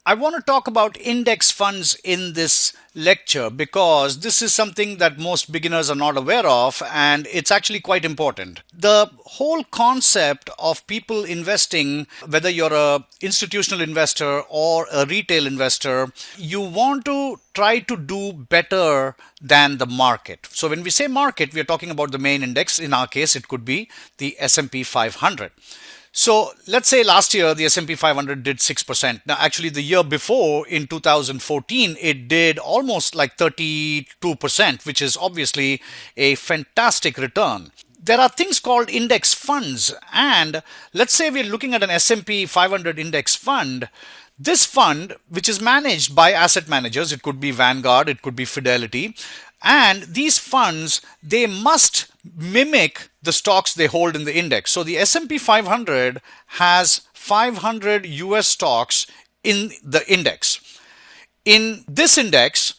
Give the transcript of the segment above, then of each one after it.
I want to talk about index funds in this lecture because this is something that most beginners are not aware of, and it's actually quite important. The whole concept of people investing, whether you're a institutional investor or a retail investor, you want to try to do better than the market. So when we say market, we are talking about the main index. In our case, it could be the S&P 500. So let's say last year the S&P 500 did 6%. Now actually the year before in 2014 it did almost like 32%, which is obviously a fantastic return. There are things called index funds, and let's say we're looking at an S&P 500 index fund. This fund, which is managed by asset managers, it could be Vanguard, it could be Fidelity, and these funds, they must mimic the stocks they hold in the index. So the S&P 500 has 500 US stocks in the index. In this index,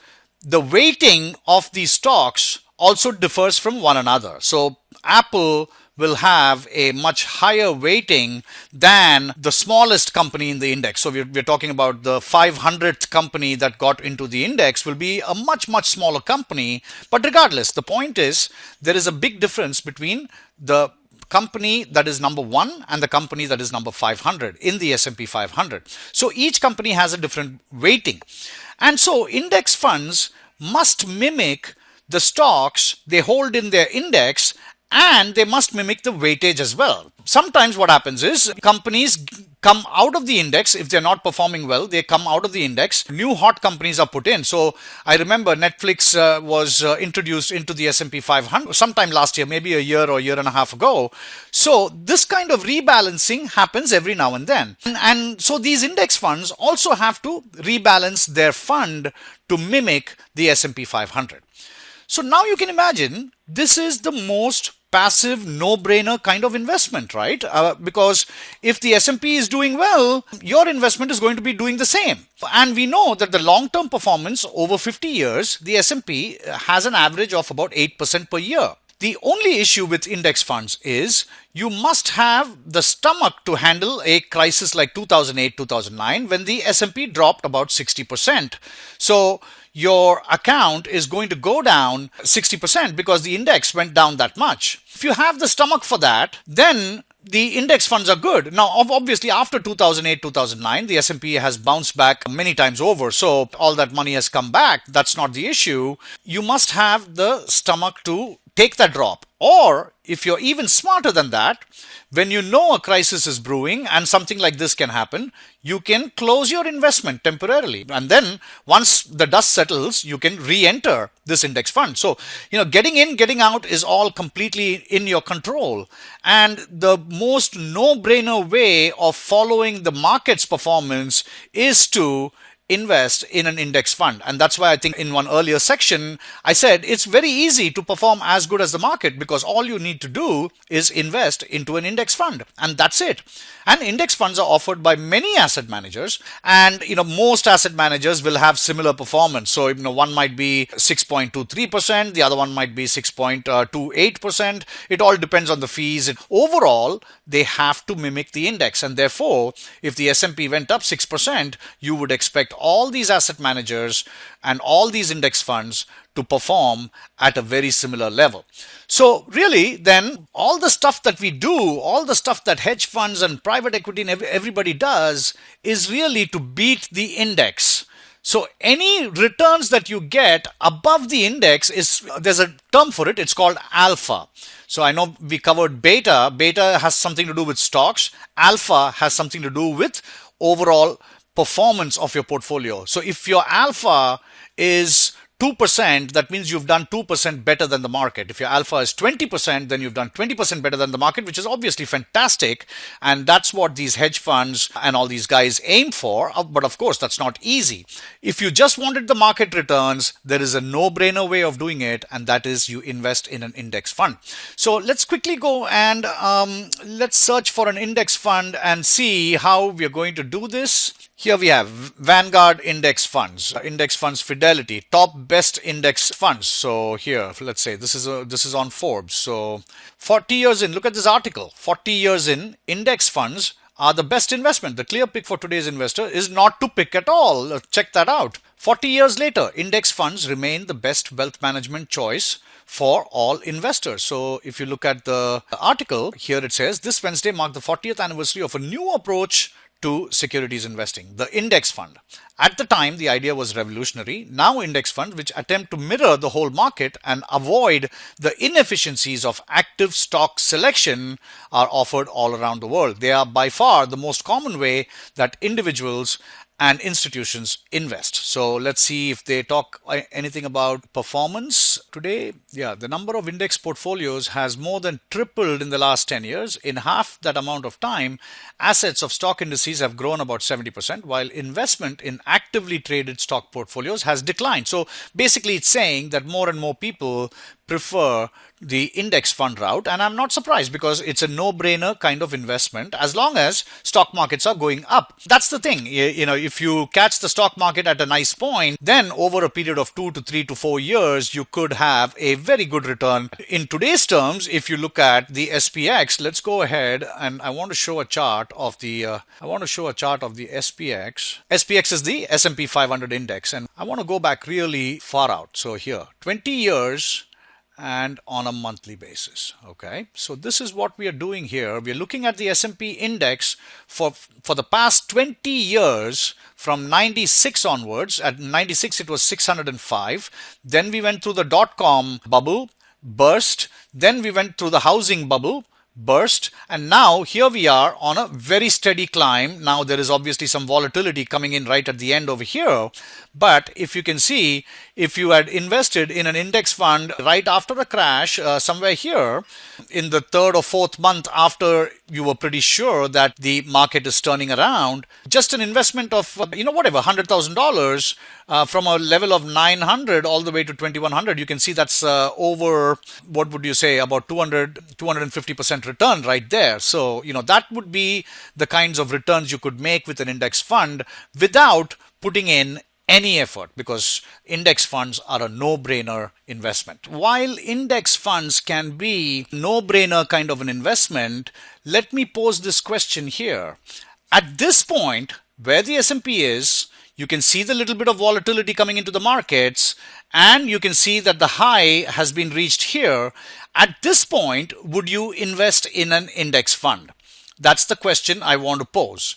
the weighting of these stocks also differs from one another. So Apple will have a much higher weighting than the smallest company in the index. So we're talking about the 500th company that got into the index will be a much, much smaller company. But regardless, the point is there is a big difference between the company that is number one and the company that is number 500 in the S&P 500. So each company has a different weighting. And so index funds must mimic the stocks they hold in their index, and they must mimic the weightage as well. Sometimes what happens is companies come out of the index. If they're not performing well, they come out of the index. New hot companies are put in. So I remember Netflix was introduced into the S&P 500 sometime last year, maybe a year or year and a half ago. So this kind of rebalancing happens every now and then. And so these index funds also have to rebalance their fund to mimic the S&P 500. So now you can imagine this is the most passive no-brainer kind of investment, right? Because if the S&P is doing well, your investment is going to be doing the same. And we know that the long-term performance over 50 years, the S&P has an average of about 8% per year. The only issue with index funds is you must have the stomach to handle a crisis like 2008, 2009 when the S&P dropped about 60%. So your account is going to go down 60% because the index went down that much. If you have the stomach for that, then the index funds are good. Now, obviously, after 2008, 2009, the S&P has bounced back many times over. So all that money has come back. That's not the issue. You must have the stomach to take that drop. Or if you're even smarter than that, when you know a crisis is brewing and something like this can happen, you can close your investment temporarily. And then once the dust settles, you can re-enter this index fund. So, getting in, getting out is all completely in your control. And the most no-brainer way of following the market's performance is to invest in an index fund. And that's why I think in one earlier section, I said it's very easy to perform as good as the market because all you need to do is invest into an index fund. And that's it. And index funds are offered by many asset managers, and most asset managers will have similar performance. So one might be 6.23%, the other one might be 6.28%. It all depends on the fees. And overall, they have to mimic the index, and therefore, if the S&P went up 6%, you would expect all these asset managers and all these index funds to perform at a very similar level. So really, then all the stuff that we do, all the stuff that hedge funds and private equity and everybody does is really to beat the index. So any returns that you get above the index there's a term for it, it's called alpha. So I know we covered beta. Beta has something to do with stocks. Alpha has something to do with overall performance of your portfolio. So if your alpha is 2%, that means you've done 2% better than the market. If your alpha is 20%, then you've done 20% better than the market, which is obviously fantastic. And that's what these hedge funds and all these guys aim for. But of course, that's not easy. If you just wanted the market returns, there is a no-brainer way of doing it, and that is you invest in an index fund. So let's quickly go and let's search for an index fund and see how we're going to do this. Here we have Vanguard index funds Fidelity, top best index funds. So here, let's say this is on Forbes. So 40 years in, look at this article. 40 years in, index funds are the best investment. The clear pick for today's investor is not to pick at all. Check that out. 40 years later, index funds remain the best wealth management choice for all investors. So if you look at the article, here it says, this Wednesday marked the 40th anniversary of a new approach to securities investing, the index fund. At the time, the idea was revolutionary. Now index funds, which attempt to mirror the whole market and avoid the inefficiencies of active stock selection, are offered all around the world. They are by far the most common way that individuals and institutions invest. So let's see if they talk anything about performance today. Yeah, the number of index portfolios has more than tripled in the last 10 years. In half that amount of time, assets of stock indices have grown about 70%, while investment in actively traded stock portfolios has declined. So basically it's saying that more and more people prefer the index fund route, and I'm not surprised because it's a no-brainer kind of investment as long as stock markets are going up. That's the thing. If you catch the stock market at a nice point, then over a period of 2 to 3 to 4 years, you could have a very good return. In today's terms, if you look at the SPX, let's go ahead and I want to show a chart of the SPX. SPX is the S&P 500 index, and I want to go back really far out. So here, 20 years and on a monthly basis. Okay, so this is what we are doing here. We are looking at the S&P index for the past 20 years from 96 onwards. At 96 it was 605. Then we went through the dot-com bubble, burst. Then we went through the housing bubble, burst, and now here we are on a very steady climb. Now there is obviously some volatility coming in right at the end over here, but if you can see, if you had invested in an index fund right after a crash, somewhere here in the third or fourth month after you were pretty sure that the market is turning around, just an investment of whatever $100,000 from a level of 900 all the way to 2100, you can see that's over, what would you say, about 250% return right there. So that would be the kinds of returns you could make with an index fund without putting in any effort, because index funds are a no-brainer investment. While index funds can be no-brainer kind of an investment, let me pose this question here. At this point where the S&P is, you can see the little bit of volatility coming into the markets, and you can see that the high has been reached here. At this point, would you invest in an index fund? That's the question I want to pose.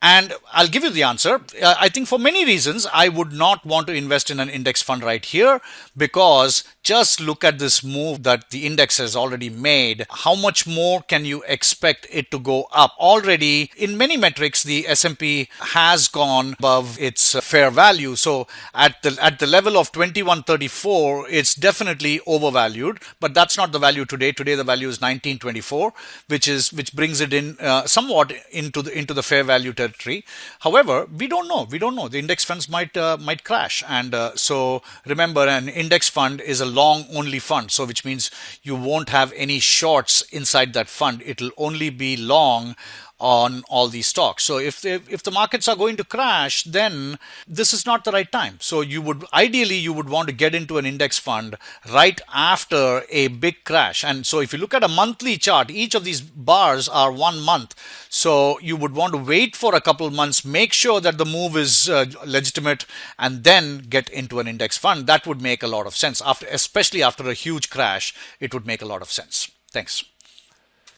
And I'll give you the answer. I think for many reasons, I would not want to invest in an index fund right here, because just look at this move that the index has already made. How much more can you expect it to go up? Already, in many metrics, the S&P has gone above its fair value. So at the level of 2134, it's definitely overvalued, but that's not the value today. Today, the value is 1924, which brings it in somewhat into the fair value territory. However, we don't know. The index funds might crash, and so remember, an index fund is a long only fund, so which means you won't have any shorts inside that fund. It'll only be long on all these stocks. So if the markets are going to crash, then this is not the right time. So ideally you would want to get into an index fund right after a big crash. And so if you look at a monthly chart, each of these bars are 1 month. So you would want to wait for a couple of months, make sure that the move is legitimate, and then get into an index fund. That would make a lot of sense. Especially after a huge crash, it would make a lot of sense. Thanks.